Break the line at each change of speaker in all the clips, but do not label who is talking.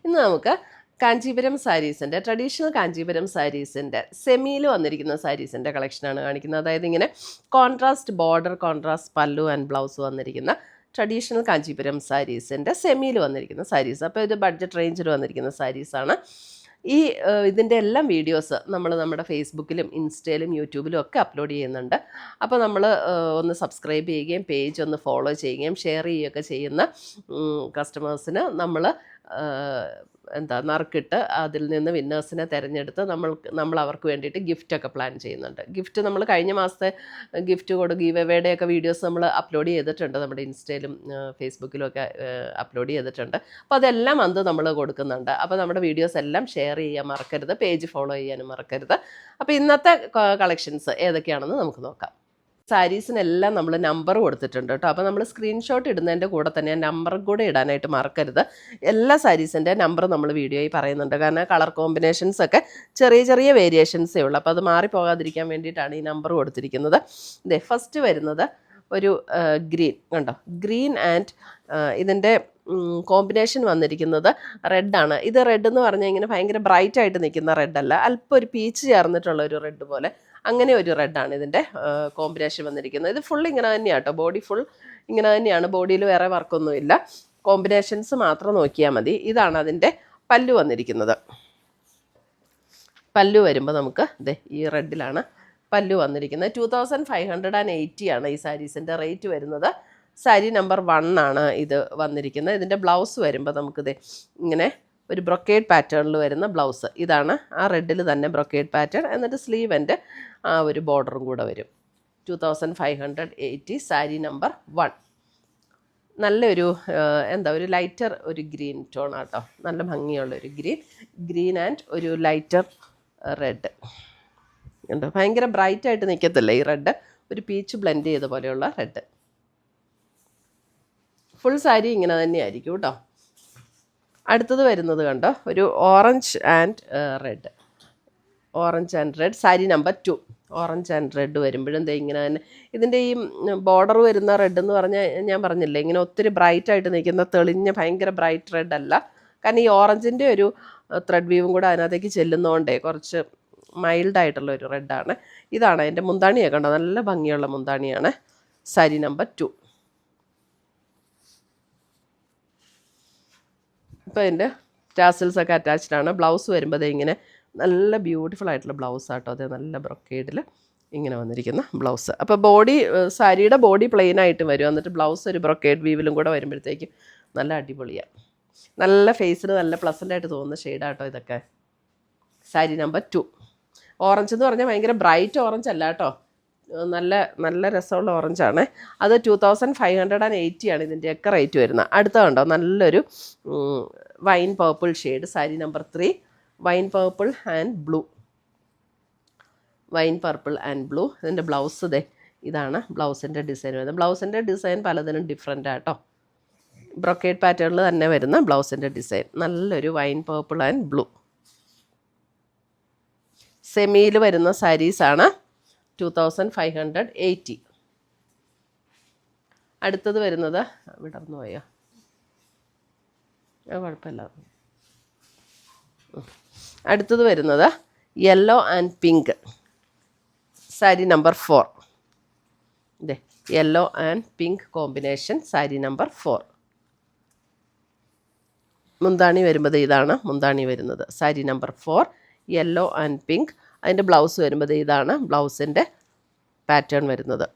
ഇന്ന് നമുക്ക് കാഞ്ചീപുരം സാരീസിൻ്റെ ട്രഡീഷണൽ കാഞ്ചീപുരം സാരീസിൻ്റെ സെമിയിൽ വന്നിരിക്കുന്ന സാരീസിൻ്റെ കളക്ഷനാണ് കാണിക്കുന്നത്. അതായത് ഇങ്ങനെ കോൺട്രാസ്റ്റ് ബോർഡർ, കോൺട്രാസ്റ്റ് പല്ലു ആൻഡ് ബ്ലൗസ് വന്നിരിക്കുന്ന ട്രഡീഷണൽ കാഞ്ചീപുരം സാരീസിൻ്റെ സെമിയിൽ വന്നിരിക്കുന്ന സാരീസ്. അപ്പോൾ ഇത് ബഡ്ജറ്റ് റേഞ്ചിൽ വന്നിരിക്കുന്ന സാരീസാണ്. ഇതിൻ്റെ എല്ലാം വീഡിയോസ് നമ്മൾ നമ്മുടെ ഫേസ്ബുക്കിലും ഇൻസ്റ്റയിലും യൂട്യൂബിലും ഒക്കെ അപ്ലോഡ് ചെയ്യുന്നുണ്ട്. അപ്പോൾ നമ്മൾ ഒന്ന് സബ്സ്ക്രൈബ് ചെയ്യുകയും പേജ് ഒന്ന് ഫോളോ ചെയ്യുകയും ഷെയർ ചെയ്യുകയൊക്കെ ചെയ്യുന്ന കസ്റ്റമേഴ്സിന് നമ്മൾ നറുക്കിട്ട് അതിൽ നിന്ന് വിന്നേഴ്സിനെ തിരഞ്ഞെടുത്ത് നമ്മൾ അവർക്ക് വേണ്ടിയിട്ട് ഗിഫ്റ്റൊക്കെ പ്ലാൻ ചെയ്യുന്നുണ്ട്. ഗിഫ്റ്റ് നമ്മൾ കഴിഞ്ഞ മാസത്തെ ഗിഫ്റ്റ് ഗീവ് എവേയുടെയൊക്കെ വീഡിയോസ് നമ്മൾ അപ്ലോഡ് ചെയ്തിട്ടുണ്ട്, നമ്മുടെ ഇൻസ്റ്റയിലും ഫേസ്ബുക്കിലും ഒക്കെ അപ്ലോഡ് ചെയ്തിട്ടുണ്ട്. അപ്പോൾ അതെല്ലാം നമ്മൾ കൊടുക്കുന്നുണ്ട്. അപ്പോൾ നമ്മുടെ വീഡിയോസ് എല്ലാം ഷെയർ ചെയ്യാൻ മറക്കരുത്, പേജ് ഫോളോ ചെയ്യാനും മറക്കരുത്. അപ്പോൾ ഇന്നത്തെ കളക്ഷൻസ് ഏതൊക്കെയാണെന്ന് നമുക്ക് നോക്കാം. സാരീസിനെല്ലാം നമ്മൾ നമ്പർ കൊടുത്തിട്ടുണ്ട് കേട്ടോ. അപ്പോൾ നമ്മൾ സ്ക്രീൻഷോട്ട് ഇടുന്നതിൻ്റെ കൂടെ തന്നെ നമ്പറും കൂടെ ഇടാനായിട്ട് മറക്കരുത്. എല്ലാ സാരീസിൻ്റെ നമ്പർ നമ്മൾ വീഡിയോയിൽ പറയുന്നുണ്ട്. കാരണം കളർ കോമ്പിനേഷൻസ് ഒക്കെ ചെറിയ ചെറിയ വേരിയേഷൻസേ ഉള്ളൂ. അപ്പോൾ അത് മാറിപ്പോകാതിരിക്കാൻ വേണ്ടിയിട്ടാണ് ഈ നമ്പർ കൊടുത്തിരിക്കുന്നത്. ഫസ്റ്റ് വരുന്നത് ഒരു ഗ്രീൻ കണ്ടോ, ഗ്രീൻ ആൻഡ് ഇതിൻ്റെ കോമ്പിനേഷൻ വന്നിരിക്കുന്നത് റെഡാണ്. ഇത് റെഡ് എന്ന് പറഞ്ഞാൽ ഇങ്ങനെ ഭയങ്കര ബ്രൈറ്റ് ആയിട്ട് നിൽക്കുന്ന റെഡല്ല, അല്പം ഒരു പീച്ച് ചേർന്നിട്ടുള്ള ഒരു റെഡ് പോലെ, അങ്ങനെ ഒരു റെഡാണ് ഇതിൻ്റെ കോമ്പിനേഷൻ വന്നിരിക്കുന്നത്. ഇത് ഫുൾ ഇങ്ങനെ തന്നെയാണ് കേട്ടോ, ബോഡി ഫുൾ ഇങ്ങനെ തന്നെയാണ്, ബോഡിയിൽ വേറെ വർക്കൊന്നുമില്ല, കോമ്പിനേഷൻസ് മാത്രം നോക്കിയാൽ മതി. ഇതാണ് അതിൻ്റെ പല്ലു വന്നിരിക്കുന്നത്. പല്ലു വരുമ്പോൾ നമുക്ക് ഈ റെഡിലാണ് പല്ലു വന്നിരിക്കുന്നത്. 2580 ആണ് ഈ സാരീസിൻ്റെ റേറ്റ് വരുന്നത്. സാരി നമ്പർ 1 ആണ് ഇത് വന്നിരിക്കുന്നത്. ഇതിൻ്റെ ബ്ലൗസ് വരുമ്പോൾ നമുക്കിത് ഇങ്ങനെ ഒരു ബ്രൊക്കേഡ് പാറ്റേണിൽ വരുന്ന ബ്ലൗസ്, ഇതാണ് ആ റെഡിൽ തന്നെ ബ്രൊക്കേഡ് പാറ്റേൺ. എന്നിട്ട് സ്ലീവിൻ്റെ ആ ഒരു ബോർഡറും കൂടെ വരും. 2580 സാരി നമ്പർ 1. നല്ലൊരു ഒരു ലൈറ്റർ ഒരു ഗ്രീൻ ടോണാട്ടോ, നല്ല ഭംഗിയുള്ളൊരു ഗ്രീൻ ആൻഡ് ഒരു ലൈറ്റർ റെഡ് ഉണ്ടോ. ഭയങ്കര ബ്രൈറ്റായിട്ട് നിൽക്കത്തില്ല ഈ റെഡ്, ഒരു പീച്ച് ബ്ലെൻഡ് ചെയ്ത പോലെയുള്ള റെഡ്. ഫുൾ സാരി ഇങ്ങനെ തന്നെയായിരിക്കും കേട്ടോ. അടുത്തത് വരുന്നത് കണ്ടോ, ഒരു orange and red sari number 2. Orange and red വരുമ്പോഴും ഇങ്ങനെ തന്നെ ഇതിൻ്റെ ഈ ബോർഡർ വരുന്ന റെഡ് എന്ന് പറഞ്ഞാൽ ഞാൻ പറഞ്ഞില്ലേ, ഇങ്ങനെ ഒത്തിരി ബ്രൈറ്റായിട്ട് നിൽക്കുന്ന തെളിഞ്ഞ ഭയങ്കര ബ്രൈറ്റ് റെഡ് അല്ല. കാരണം ഈ ഓറഞ്ചിൻ്റെ ഒരു ത്രെഡ് വീവും കൂടെ അതിനകത്തേക്ക് ചെല്ലുന്നതുകൊണ്ടേ കുറച്ച് മൈൽഡായിട്ടുള്ള ഒരു റെഡാണ്. ഇതാണ് അതിൻ്റെ മുന്താണിയൊക്കെ കണ്ടോ, നല്ല ഭംഗിയുള്ള മുന്താണിയാണ്. സാരി നമ്പർ 2. ഇപ്പോൾ ഇതിൻ്റെ ടാസിൽസൊക്കെ അറ്റാച്ച്ഡ് ആണ്. ബ്ലൗസ് വരുമ്പോൾ ഇങ്ങനെ നല്ല ബ്യൂട്ടിഫുൾ ആയിട്ടുള്ള ബ്ലൗസ് ആട്ടോ, അത് നല്ല ബ്രൊക്കേഡിൽ ഇങ്ങനെ വന്നിരിക്കുന്ന ബ്ലൗസ്. അപ്പോൾ സാരിയുടെ ബോഡി പ്ലെയിൻ ആയിട്ട് വരും, എന്നിട്ട് ബ്ലൗസ് ഒരു ബ്രൊക്കേഡ് വീവിലും കൂടെ വരുമ്പോഴത്തേക്കും നല്ല അടിപൊളിയാണ്. നല്ല ഫേസിന് നല്ല പ്ലസൻ്റ് ആയിട്ട് തോന്നുന്ന ഷെയ്ഡാട്ടോ ഇതൊക്കെ. സാരി നമ്പർ 2. ഓറഞ്ച് എന്ന് പറഞ്ഞാൽ ഭയങ്കര ബ്രൈറ്റ് ഓറഞ്ച് അല്ല കേട്ടോ, നല്ല രസമുള്ള ഓറഞ്ചാണ്. അത് 2580 ആണ് ഇതിൻ്റെയൊക്കെ റേറ്റ് വരുന്നത്. അടുത്ത കണ്ടോ, നല്ലൊരു wine purple shade, sari number 3. Wine purple and blue. ഇതിൻ്റെ ബ്ലൗസ് ഇതാണ് ബ്ലൗസിൻ്റെ ഡിസൈൻ വരുന്നത്. ബ്ലൗസിൻ്റെ ഡിസൈൻ പലതിനും ഡിഫറെൻ്റ് ആട്ടോ. ബ്രൊക്കേഡ് പാറ്റേണിൽ തന്നെ വരുന്ന ബ്ലൗസിൻ്റെ ഡിസൈൻ, നല്ലൊരു വൈൻ പേർപ്പിൾ ആൻഡ് ബ്ലൂ. സെമിയിൽ വരുന്ന സാരീസാണ്. 2580. അടുത്തത് വരുന്നത് വിടർന്നു പോയോ, കുഴപ്പമില്ല. അടുത്തത് വരുന്നത് yellow and pink, sari number 4. Yellow and pink combination, sari number 4. മുന്താണി വരുമ്പോൾ ഇതാണ് മുന്താണി വരുന്നത്, sari number 4 yellow and pink. അതിൻ്റെ ബ്ലൗസ് വരുമ്പോൾ ഇതാണ് ബ്ലൗസിൻ്റെ പാറ്റേൺ വരുന്നത്,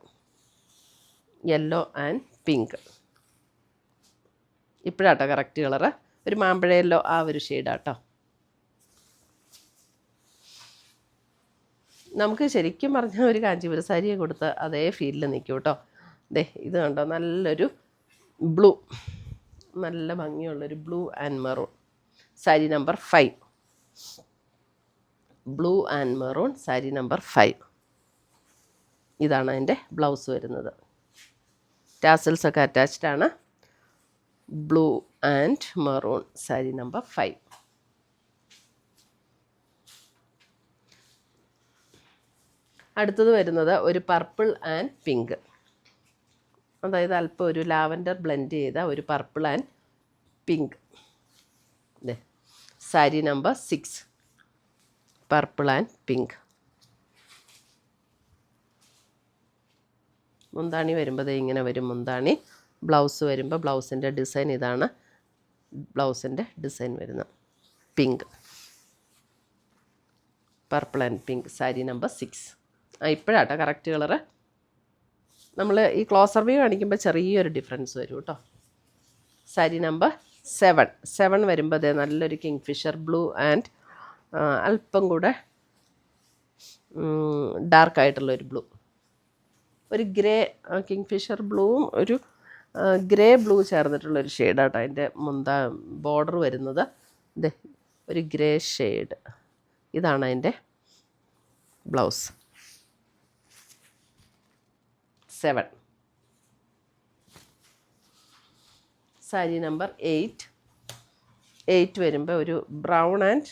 യെല്ലോ ആൻഡ് പിങ്ക്. ഇപ്പോഴാട്ടോ കറക്റ്റ് കളറ്, ഒരു മാമ്പഴ യെല്ലോ ആ ഒരു ഷെയ്ഡാട്ടോ. നമുക്ക് ശരിക്കും പറഞ്ഞാൽ ഒരു കാഞ്ചീപുരം സാരിയെ കൊടുത്ത് അതേ ഫീലിൽ നിൽക്കും കേട്ടോ. ഇത് കണ്ടോ, നല്ലൊരു ബ്ലൂ, നല്ല ഭംഗിയുള്ളൊരു blue and maroon, sari number 5. Blue and maroon, sari number 5. ഇതാണ് അതിൻ്റെ ബ്ലൗസ് വരുന്നത്. ടാസൽസൊക്കെ അറ്റാച്ച്ഡ് ആണ്. Blue and maroon, sari number 5. അടുത്തത് വരുന്നത് ഒരു പർപ്പിൾ ആൻഡ് പിങ്ക്, അതായത് അല്പം ഒരു ലാവൻഡർ ബ്ലെൻഡ് ചെയ്ത ഒരു purple and pink. Sari number 6 purple and pink. മുന്താണി വരുമ്പോൾ ഇങ്ങനെ വരും മുന്താണി. ബ്ലൗസ് വരുമ്പോൾ ബ്ലൗസിൻ്റെ ഡിസൈൻ ഇതാണ്. ബ്ലൗസിൻ്റെ ഡിസൈൻ വരുന്നത് pink, purple and pink. Sari number 6. ഇപ്പോഴാട്ടോ കറക്റ്റ് കളറ്. നമ്മൾ ഈ ക്ലോസർ വ്യൂ കാണിക്കുമ്പോൾ ചെറിയൊരു ഡിഫറൻസ് വരും കേട്ടോ. സാരി നമ്പർ 7 വരുമ്പോൾ അതേ നല്ലൊരു കിങ് ഫിഷർ ബ്ലൂ ആൻഡ് അല്പം കൂടെ ഡാർക്കായിട്ടുള്ളൊരു ബ്ലൂ, ഒരു ഗ്രേ കിങ് ഫിഷർ ബ്ലൂവും ഒരു ഗ്രേ ബ്ലൂ ചേർന്നിട്ടുള്ളൊരു ഷെയ്ഡാട്ടോ അതിൻ്റെ ബോർഡർ വരുന്നത്. ഇതേ ഒരു ഗ്രേ ഷെയ്ഡ്. ഇതാണ് അതിൻ്റെ ബ്ലൗസ്. 7. സാരി നമ്പർ 8 വരുമ്പോൾ ഒരു ബ്രൗൺ ആൻഡ്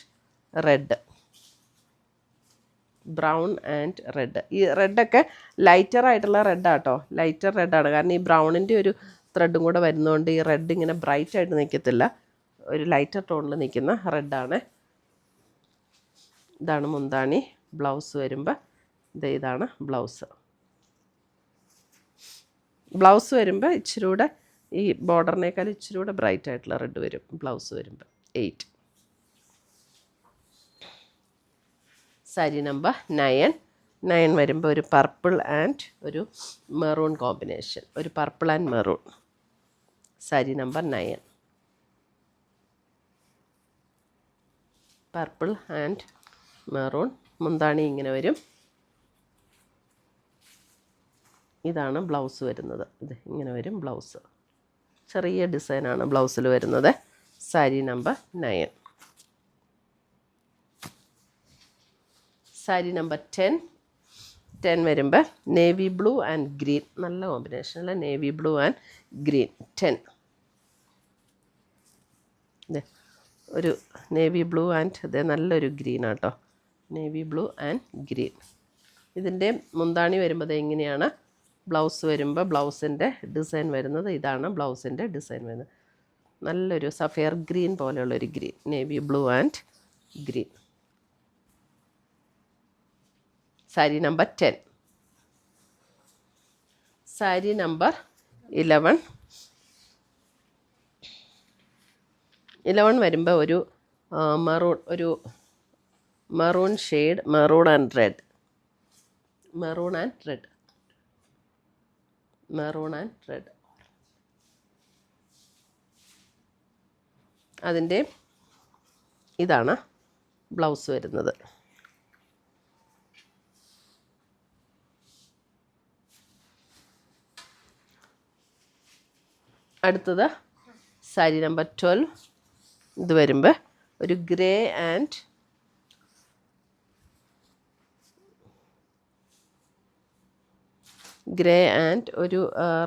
റെഡ്. ഈ റെഡൊക്കെ ലൈറ്ററായിട്ടുള്ള റെഡാട്ടോ, ലൈറ്റർ റെഡാണ്. കാരണം ഈ ബ്രൗണിൻ്റെ ഒരു ത്രെഡും കൂടെ വരുന്നതുകൊണ്ട് ഈ റെഡ് ഇങ്ങനെ ബ്രൈറ്റ് ആയിട്ട് നിൽക്കത്തില്ല, ഒരു ലൈറ്റർ ടോണിൽ നിൽക്കുന്ന റെഡാണ്. ഇതാണ് മുന്താണി. ബ്ലൗസ് വരുമ്പോൾ ഇതാണ് ബ്ലൗസ്. ബ്ലൗസ് വരുമ്പോൾ ഇച്ചിരി കൂടെ ഈ ബോർഡറിനേക്കാൾ ഇച്ചിരി കൂടെ ബ്രൈറ്റ് ആയിട്ടുള്ള റെഡ് വരും ബ്ലൗസ് വരുമ്പോൾ. 8. സാരി നമ്പർ 9 വരുമ്പോൾ ഒരു പർപ്പിൾ ആൻഡ് ഒരു മെറൂൺ കോമ്പിനേഷൻ, ഒരു purple and maroon. Sari number 9 purple and maroon. മുന്താണി ഇങ്ങനെ വരും. ഇതാണ് ബ്ലൗസ് വരുന്നത്. ഇത് ഇങ്ങനെ വരും ബ്ലൗസ്. ചെറിയ ഡിസൈനാണ് ബ്ലൗസിൽ വരുന്നത്. സാരി നമ്പർ 9. സാരി നമ്പർ 10 വരുമ്പോൾ നേവി ബ്ലൂ ആൻഡ് ഗ്രീൻ. നല്ല കോമ്പിനേഷനിൽ നേവി ബ്ലൂ ആൻഡ് ഗ്രീൻ. 10 ഒരു നേവി ബ്ലൂ ആൻഡ് ഇതേ നല്ലൊരു ഗ്രീനാട്ടോ, നേവി ബ്ലൂ ആൻഡ് ഗ്രീൻ. ഇതിൻ്റെ മുന്താണി വരുമ്പോൾ എങ്ങനെയാണ്, ബ്ലൗസ് വരുമ്പോൾ ബ്ലൗസിൻ്റെ ഡിസൈൻ വരുന്നത് ഇതാണ്. ബ്ലൗസിൻ്റെ ഡിസൈൻ വരുന്നത് നല്ലൊരു സഫയർ ഗ്രീൻ പോലെയുള്ളൊരു green, navy blue and green. Sari number 10. Sari number 11 വരുമ്പോൾ ഒരു maroon shade, maroon and red. അതിൻ്റെ ഇതാണ് ബ്ലൗസ് വരുന്നത്. അടുത്തത് സാരി നമ്പർ 12. ഇത് വരുമ്പോൾ ഒരു ഗ്രേ ആൻഡ് ഒരു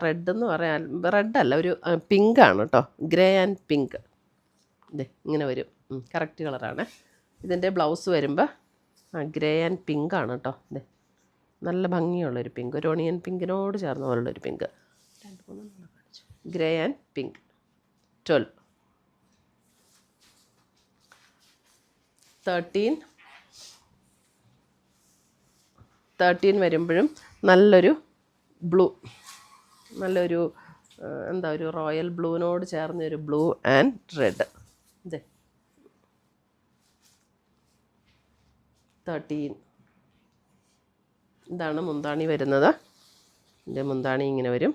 റെഡ് എന്ന് പറയാൻ, റെഡല്ല, ഒരു പിങ്കാണ് കേട്ടോ. Grey and pink. ഇതേ ഇങ്ങനെ വരും. കറക്റ്റ് കളറാണ്. ഇതിൻ്റെ ബ്ലൗസ് വരുമ്പോൾ ഗ്രേ ആൻഡ് പിങ്കാണ് കേട്ടോ. ഇതേ നല്ല ഭംഗിയുള്ളൊരു പിങ്ക്, ഒരു ഓണിയൻ പിങ്കിനോട് ചേർന്ന പോലുള്ളൊരു പിങ്ക്. Grey and pink. 12. 13 വരുമ്പോഴും നല്ലൊരു ബ്ലൂ, നല്ലൊരു ഒരു റോയൽ ബ്ലൂവിനോട് ചേർന്നൊരു ബ്ലൂ ആൻഡ് റെഡ്. ഇതേ 13. ഇതാണ് മുന്താണി വരുന്നത്. ഇതിൻ്റെ മുന്താണി ഇങ്ങനെ വരും.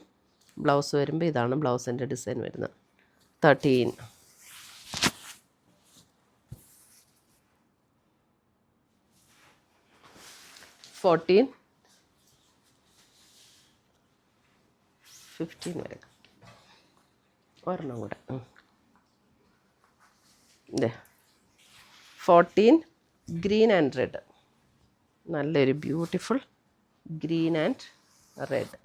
ബ്ലൗസ് വരുമ്പോൾ ഇതാണ് ബ്ലൗസിൻ്റെ ഡിസൈൻ വരുന്നത്. 13. 14, 15 വരെ ഒരെണ്ണം കൂടെ. 14 ഗ്രീൻ ആൻഡ് റെഡ്. നല്ലൊരു beautiful green and red.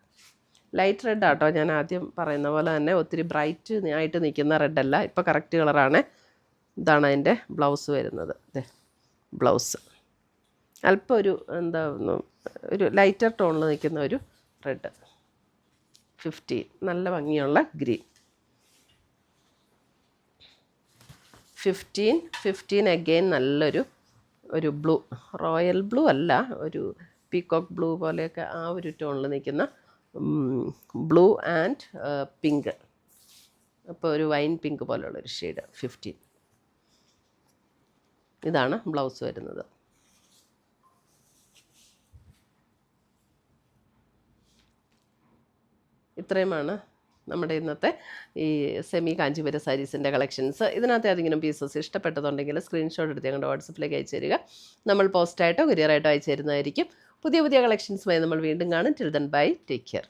Light red ആട്ടോ, ഞാൻ ആദ്യം പറയുന്ന പോലെ തന്നെ ഒത്തിരി ബ്രൈറ്റ് ആയിട്ട് നിൽക്കുന്ന റെഡല്ല, ഇപ്പോൾ കറക്റ്റ് കളറാണ്. ഇതാണ് അതിൻ്റെ ബ്ലൗസ് വരുന്നത്. ബ്ലൗസ് അല്പം ഒരു ലൈറ്റർ ടോണിൽ നിൽക്കുന്ന ഒരു റെഡ്. 15 നല്ല ഭംഗിയുള്ള ഗ്രീൻ. 15 അഗെയിൻ നല്ലൊരു ബ്ലൂ, റോയൽ ബ്ലൂ അല്ല, ഒരു പീകോക്ക് ബ്ലൂ പോലെയൊക്കെ ആ ഒരു ടോണിൽ നിൽക്കുന്ന ബ്ലൂ ആൻഡ് പിങ്ക്, അപ്പോൾ ഒരു വൈൻ പിങ്ക് പോലെയുള്ളൊരു ഷെയ്ഡ് 15. ഇതാണ് ബ്ലൗസ് വരുന്നത്. ഇത്രയുമാണ് നമ്മുടെ ഇന്നത്തെ ഈ സെമി കാഞ്ചീപുരം സാരീസിൻ്റെ കളക്ഷൻസ്. ഇതിനകത്ത് ഏതെങ്കിലും പീസസ് ഇഷ്ടപ്പെട്ടതുണ്ടെങ്കിൽ സ്ക്രീൻഷോട്ട് എടുത്ത് ഞങ്ങളുടെ വാട്സപ്പിലേക്ക് അയച്ചു തരിക. നമ്മൾ പോസ്റ്റായിട്ടോ കൊറിയറായിട്ടോ അയച്ചു തരുന്നതായിരിക്കും. പുതിയ കളക്ഷൻസുമായി നമ്മൾ വീണ്ടും കാണും. Till then bye, take care.